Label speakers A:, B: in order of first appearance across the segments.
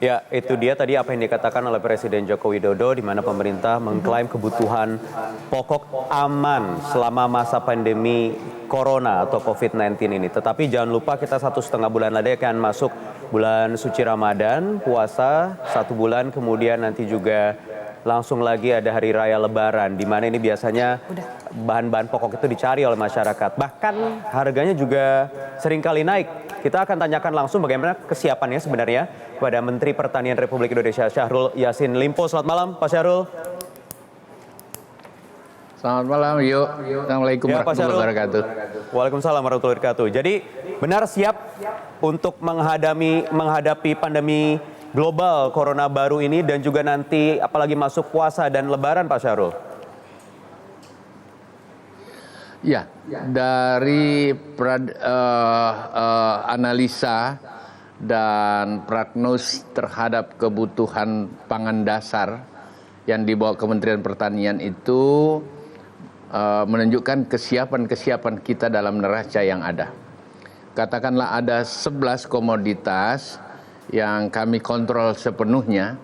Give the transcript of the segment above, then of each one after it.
A: Ya, itu dia tadi apa yang dikatakan oleh Presiden Joko Widodo, di mana pemerintah mengklaim kebutuhan pokok aman selama masa pandemi Corona atau COVID-19 ini. Tetapi jangan lupa kita 1,5 bulan lagi akan masuk bulan suci Ramadan, puasa 1 bulan, kemudian nanti juga langsung lagi ada Hari Raya Lebaran, di mana ini biasanya bahan-bahan pokok itu dicari oleh masyarakat. Bahkan harganya juga seringkali naik. Kita akan tanyakan langsung bagaimana kesiapannya sebenarnya kepada Menteri Pertanian Republik Indonesia Syahrul Yassin Limpo. Selamat malam, Pak Syahrul.
B: Selamat malam, yuk. Assalamualaikum warahmatullahi wabarakatuh.
A: Waalaikumsalam warahmatullahi wabarakatuh. Jadi benar siap untuk menghadapi pandemi global Corona baru ini dan juga nanti apalagi masuk puasa dan Lebaran, Pak Syahrul?
B: Ya, dari analisa dan prognos terhadap kebutuhan pangan dasar yang dibawa Kementerian Pertanian itu menunjukkan kesiapan kita dalam neraca yang ada. Katakanlah ada 11 komoditas yang kami kontrol sepenuhnya,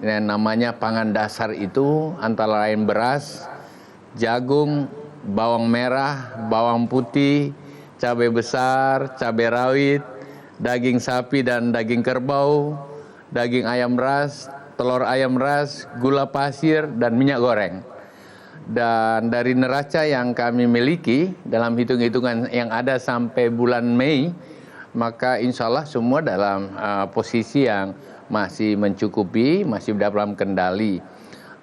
B: yang namanya pangan dasar itu antara lain beras, jagung, bawang merah, bawang putih, cabai besar, cabai rawit, daging sapi dan daging kerbau, daging ayam ras, telur ayam ras, gula pasir, dan minyak goreng. Dan dari neraca yang kami miliki dalam hitung-hitungan yang ada sampai bulan Mei, maka insya Allah semua dalam posisi yang masih mencukupi, masih dalam kendali.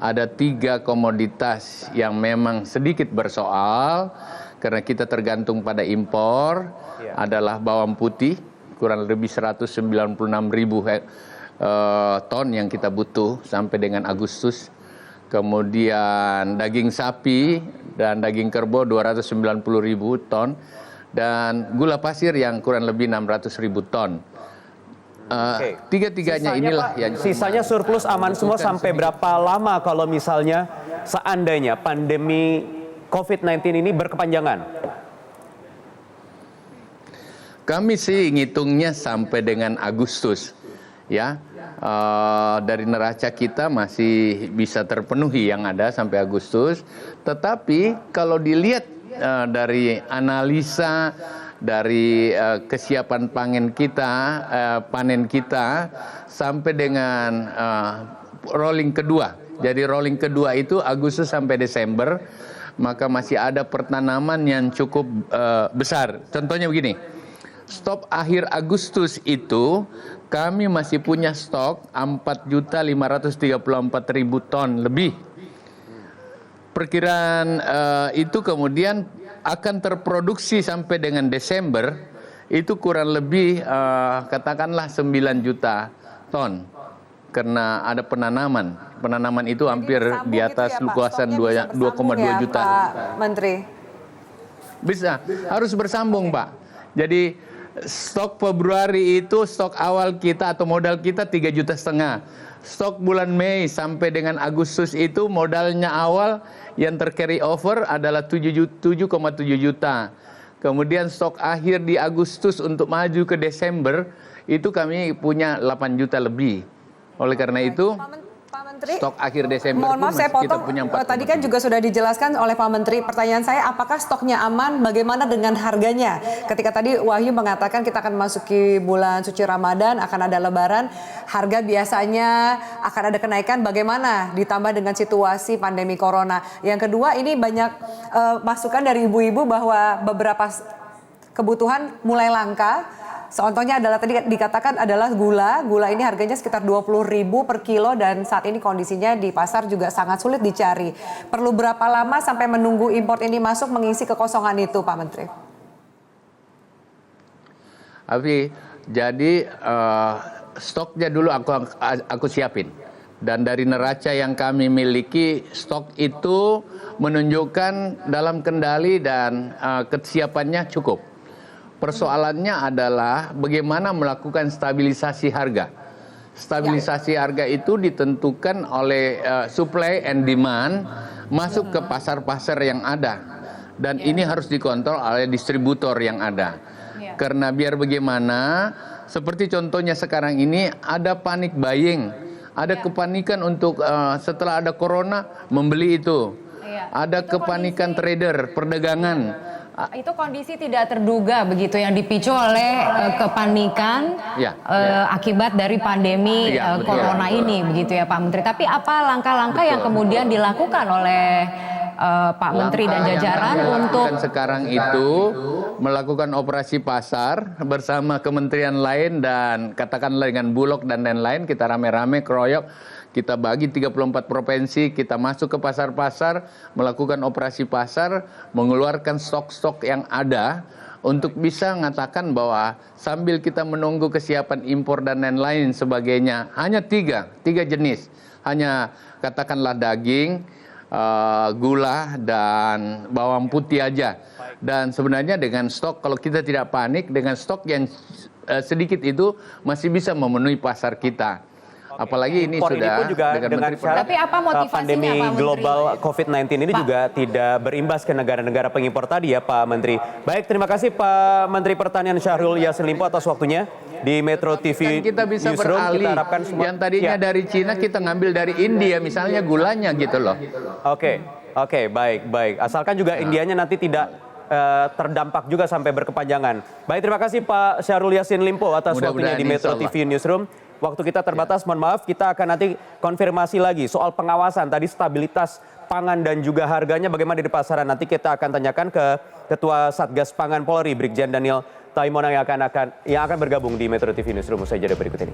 B: Ada 3 komoditas yang memang sedikit bersoal karena kita tergantung pada impor, adalah bawang putih kurang lebih 196.000 ton yang kita butuh sampai dengan Agustus. Kemudian daging sapi dan daging kerbau 290.000 ton. Dan gula pasir yang kurang lebih 600.000 ton. Tiga-tiganya inilah yang
A: sisanya surplus aman semua sampai berapa lama kalau misalnya seandainya pandemi COVID-19 ini berkepanjangan?
B: Kami sih ngitungnya sampai dengan Agustus, ya. Dari neraca kita masih bisa terpenuhi yang ada sampai Agustus. Tetapi kalau dilihat dari analisa dari kesiapan panen kita sampai dengan rolling kedua. Jadi rolling kedua itu Agustus sampai Desember, maka masih ada pertanaman yang cukup besar. Contohnya begini, stok akhir Agustus itu kami masih punya stok 4.534.000 ton lebih. Perkiraan itu kemudian akan terproduksi sampai dengan Desember itu kurang lebih katakanlah 9 juta ton karena ada penanaman itu hampir di atas luasan 2,2 juta.
C: Pak Menteri.
B: Bisa, harus bersambung Pak. Jadi stok Februari itu stok awal kita atau modal kita 3,5 juta. Stok bulan Mei sampai dengan Agustus itu modalnya awal yang tercarry over adalah 7,7 juta. Kemudian stok akhir di Agustus untuk maju ke Desember itu kami punya 8 juta lebih. Oleh karena itu
C: Pak Menteri,
B: stok akhir Desember
C: mohon maaf saya potong. Tadi kan juga sudah dijelaskan oleh Pak Menteri. Pertanyaan saya, apakah stoknya aman? Bagaimana dengan harganya? Ketika tadi Wahyu mengatakan kita akan masuki bulan suci Ramadan, akan ada Lebaran, harga biasanya akan ada kenaikan. Bagaimana ditambah dengan situasi pandemi Corona? Yang kedua, ini banyak masukan dari ibu-ibu bahwa beberapa kebutuhan mulai langka. Contohnya adalah tadi dikatakan adalah gula. Gula ini harganya sekitar 20.000 per kilo dan saat ini kondisinya di pasar juga sangat sulit dicari. Perlu berapa lama sampai menunggu impor ini masuk mengisi kekosongan itu, Pak Menteri?
B: Jadi stoknya dulu aku siapin. Dan dari neraca yang kami miliki, stok itu menunjukkan dalam kendali dan kesiapannya cukup. Persoalannya adalah bagaimana melakukan stabilisasi harga. Stabilisasi harga itu ditentukan oleh supply and demand masuk ke pasar-pasar yang ada. Dan ini harus dikontrol oleh distributor yang ada. Karena biar bagaimana Seperti contohnya sekarang ini ada panic buying, ada kepanikan untuk setelah ada corona membeli itu. Ada kepanikan trader, perdagangan.
D: Itu kondisi tidak terduga begitu yang dipicu oleh kepanikan akibat dari pandemi corona ini begitu ya Pak Menteri. Tapi apa langkah-langkah yang kemudian dilakukan oleh Pak Menteri dan jajaran untuk
B: sekarang itu melakukan operasi pasar bersama kementerian lain dan katakanlah dengan Bulog dan lain-lain, kita rame-rame keroyok, kita bagi 34 provinsi, kita masuk ke pasar-pasar, melakukan operasi pasar, mengeluarkan stok-stok yang ada untuk bisa mengatakan bahwa sambil kita menunggu kesiapan impor dan lain-lain sebagainya, hanya tiga jenis, hanya katakanlah daging, gula dan bawang putih aja. Dan sebenarnya dengan stok, kalau kita tidak panik, dengan stok yang sedikit itu masih bisa memenuhi pasar kita. Apalagi ini
A: impor
B: sudah
A: ini pun juga dengan syarat
D: Tapi apa motivasinya,
A: pandemi
D: Pak Menteri?
A: global COVID-19 ini juga tidak berimbas ke negara-negara pengimpor tadi ya Pak Menteri. Baik, terima kasih Pak Menteri Pertanian Syahrul Yassin Limpo atas waktunya di Metro TV
B: kita bisa
A: Newsroom.
B: beralih.
A: Kita harapkan semua
B: Yang tadinya dari Cina kita ngambil dari India misalnya gulanya gitu loh.
A: Oke, baik. Asalkan juga Indianya nanti tidak terdampak juga sampai berkepanjangan. Baik, terima kasih Pak Syahrul Yassin Limpo atas waktunya di Metro TV Newsroom. Waktu kita terbatas, mohon maaf, kita akan nanti konfirmasi lagi soal pengawasan tadi, stabilitas pangan dan juga harganya bagaimana di pasaran. Nanti kita akan tanyakan ke Ketua Satgas Pangan Polri, Brigjen Daniel Taimonang yang akan bergabung di Metro TV Newsroom usai jeda berikut ini.